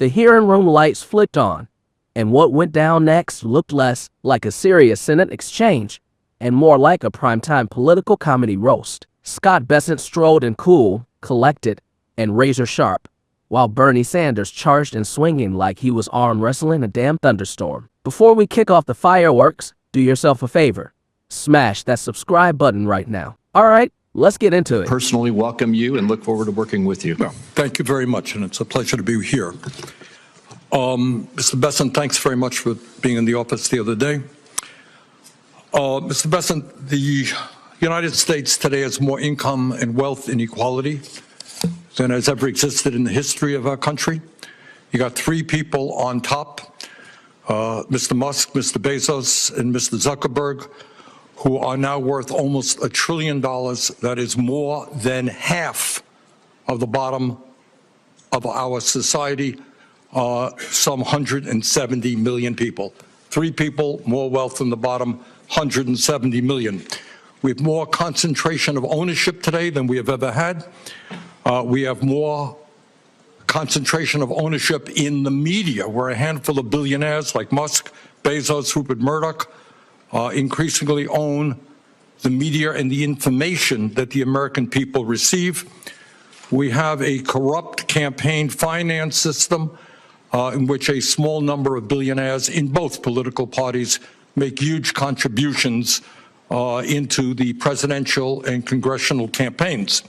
The hearing room lights flicked on, and what went down next looked less like a serious Senate exchange and more like a primetime political comedy roast. Scott Bessent strolled in cool, collected, and razor-sharp, while Bernie Sanders charged and swinging like he was arm wrestling a damn thunderstorm. Before we kick off the fireworks, do yourself a favor. Smash that subscribe button right now. All right, let's get into it. Personally welcome you and look forward to working with you. Well, thank you very much, and it's a pleasure to be here. Mr. Bessent, thanks very much for being in the office the other day. Mr. Bessent, the United States today has more income and wealth inequality than has ever existed in the history of our country. You got three people on top, Mr. Musk, Mr. Bezos, and Mr. Zuckerberg, who are now worth almost $1 trillion. That is more than half of the bottom of our society, some 170 million people. Three people, more wealth than the bottom, 170 million. We have more concentration of ownership today than we have ever had. We have more concentration of ownership in the media, where a handful of billionaires like Musk, Bezos, Rupert Murdoch increasingly own the media and the information that the American people receive. We have a corrupt campaign finance system in which a small number of billionaires in both political parties make huge contributions into the presidential and congressional campaigns.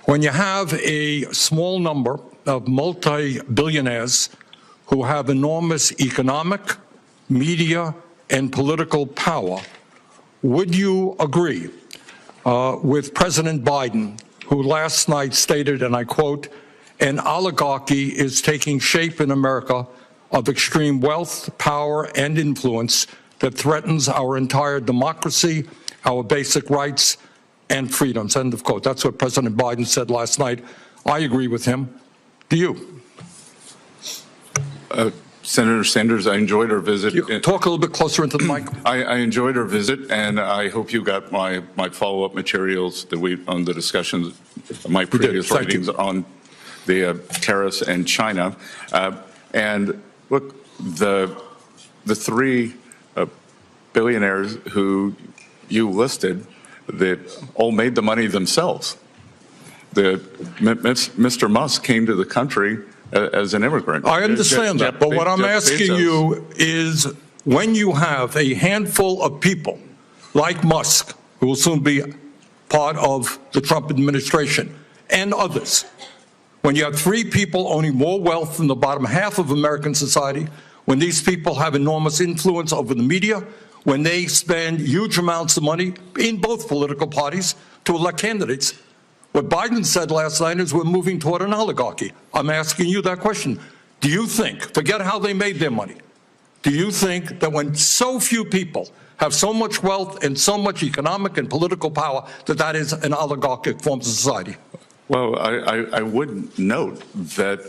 When you have a small number of multi-billionaires who have enormous economic, media, and political power, would you agree with President Biden, who last night stated, and I quote, "An oligarchy is taking shape in America of extreme wealth, power, and influence that threatens our entire democracy, our basic rights, and freedoms," end of quote. That's what President Biden said last night. I agree with him. Do you? Senator Sanders, I enjoyed our visit. Talk a little bit closer into the mic. I enjoyed our visit, and I hope you got my follow-up materials that on the discussions, my previous writings on the tariffs and China. And look, the three billionaires who you listed that all made the money themselves. Mr. Musk came to the country as an immigrant. I understand that, but what I'm asking you is, when you have a handful of people like Musk, who will soon be part of the Trump administration, and others, when you have three people owning more wealth than the bottom half of American society, when these people have enormous influence over the media, when they spend huge amounts of money in both political parties to elect candidates, what Biden said last night is we're moving toward an oligarchy. I'm asking you that question. Do you think, forget how they made their money, do you think that when so few people have so much wealth and so much economic and political power, that that is an oligarchic form of society? Well, I would note that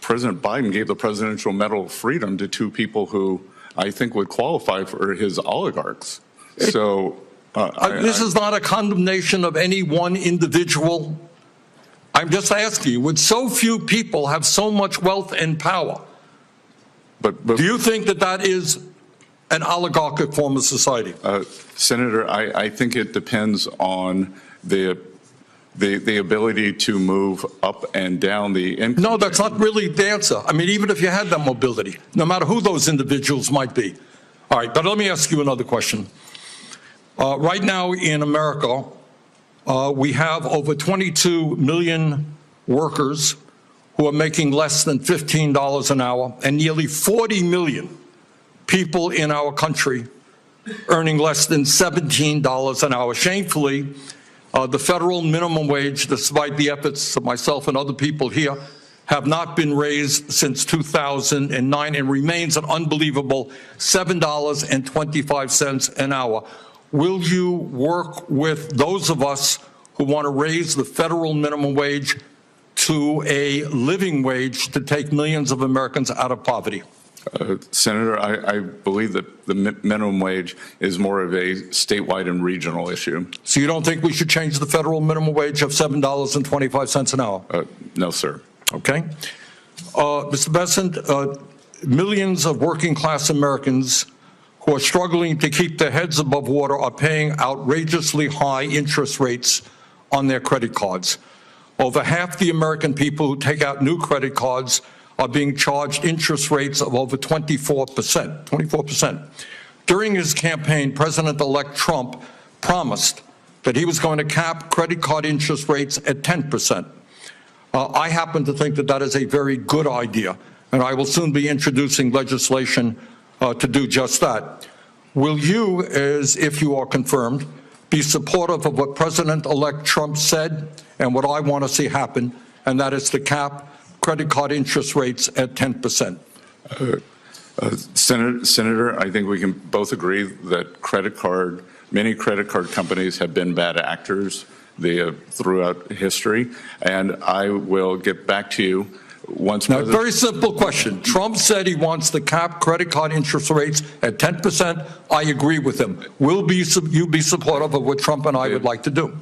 President Biden gave the Presidential Medal of Freedom to two people who I think would qualify for his oligarchs. So this is not a condemnation of any one individual. I'm just asking you, would so few people have so much wealth and power? But do you think that that is an oligarchic form of society? Senator, I think it depends on the ability to move up and down the income. No, that's not really the answer. I mean, even if you had that mobility, no matter who those individuals might be. All right, but let me ask you another question. Right now in America, we have over 22 million workers who are making less than $15 an hour, and nearly 40 million people in our country earning less than $17 an hour. Shamefully, the federal minimum wage, despite the efforts of myself and other people here, have not been raised since 2009 and remains an unbelievable $7.25 an hour. Will you work with those of us who want to raise the federal minimum wage to a living wage to take millions of Americans out of poverty? Senator, I believe that the minimum wage is more of a statewide and regional issue. So you don't think we should change the federal minimum wage of $7.25 an hour? No, sir. Okay. Mr. Besant, millions of working-class Americans who are struggling to keep their heads above water are paying outrageously high interest rates on their credit cards. Over half the American people who take out new credit cards are being charged interest rates of over 24%. 24%. During his campaign, President-elect Trump promised that he was going to cap credit card interest rates at 10%. I happen to think that that is a very good idea, and I will soon be introducing legislation to do just that. Will you, as if you are confirmed, be supportive of what President-elect Trump said and what I want to see happen, and that is to cap credit card interest rates at 10%? Senator, I think we can both agree that many credit card companies have been bad actors throughout history, and I will get back to you once. Now, very simple question. Trump said he wants to cap credit card interest rates at 10%. I agree with him. Will you be supportive of what Trump and I would like to do?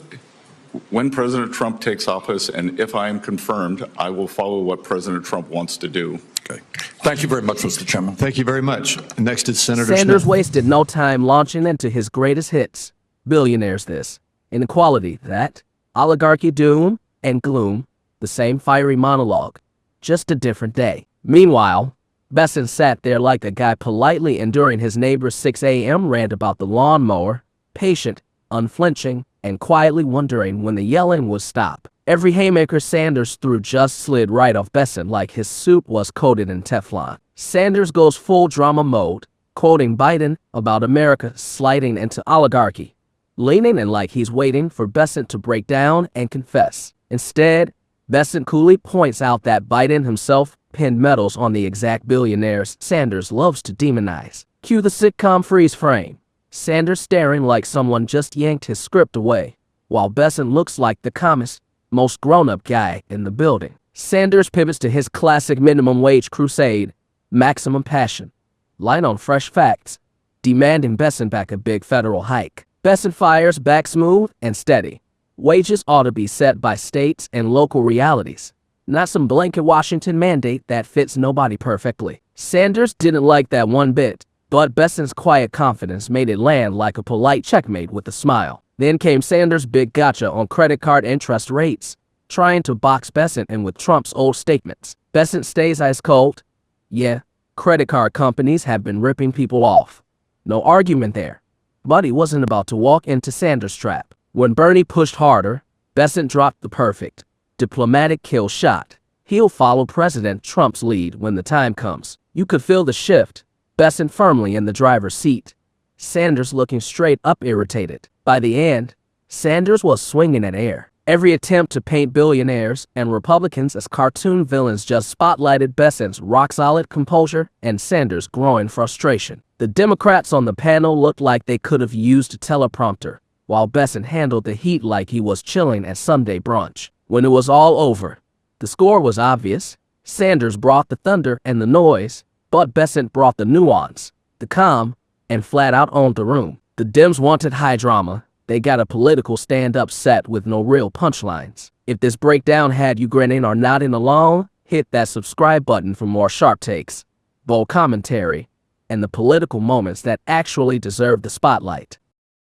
When President Trump takes office, and if I am confirmed, I will follow what President Trump wants to do. Okay. Thank you very much, Mr. Chairman. Thank you very much. Next is Senator Sanders Smith. wasted no time launching into his greatest hits. Billionaires this, inequality that, oligarchy doom and gloom, the same fiery monologue, just a different day. Meanwhile, Besant sat there like a guy politely enduring his neighbor's 6 a.m. rant about the lawnmower, patient, unflinching, and quietly wondering when the yelling would stop. Every haymaker Sanders threw just slid right off Besant like his suit was coated in Teflon. Sanders goes full drama mode, quoting Biden about America sliding into oligarchy, leaning in like he's waiting for Besant to break down and confess. Instead, Besant coolly points out that Biden himself pinned medals on the exact billionaires Sanders loves to demonize. Cue the sitcom freeze frame. Sanders staring like someone just yanked his script away, while Besant looks like the calmest, most grown-up guy in the building. Sanders pivots to his classic minimum wage crusade, maximum passion, light on fresh facts, demanding Besant back a big federal hike. Besant fires back smooth and steady. Wages ought to be set by states and local realities, not some blanket Washington mandate that fits nobody perfectly. Sanders didn't like that one bit, but Besant's quiet confidence made it land like a polite checkmate with a smile. Then came Sanders' big gotcha on credit card interest rates, trying to box Besant in with Trump's old statements. Besant stays ice cold. Yeah, credit card companies have been ripping people off. No argument there. But he wasn't about to walk into Sanders' trap. When Bernie pushed harder, Besant dropped the perfect, diplomatic kill shot. He'll follow President Trump's lead when the time comes. You could feel the shift. Besant firmly in the driver's seat, Sanders looking straight up irritated. By the end, Sanders was swinging at air. Every attempt to paint billionaires and Republicans as cartoon villains just spotlighted Besant's rock-solid composure and Sanders' growing frustration. The Democrats on the panel looked like they could have used a teleprompter, while Besant handled the heat like he was chilling at Sunday brunch. When it was all over, the score was obvious. Sanders brought the thunder and the noise, but Besant brought the nuance, the calm, and flat out owned the room. The Dems wanted high drama. They got a political stand-up set with no real punchlines. If this breakdown had you grinning or nodding along, hit that subscribe button for more sharp takes, bold commentary, and the political moments that actually deserve the spotlight.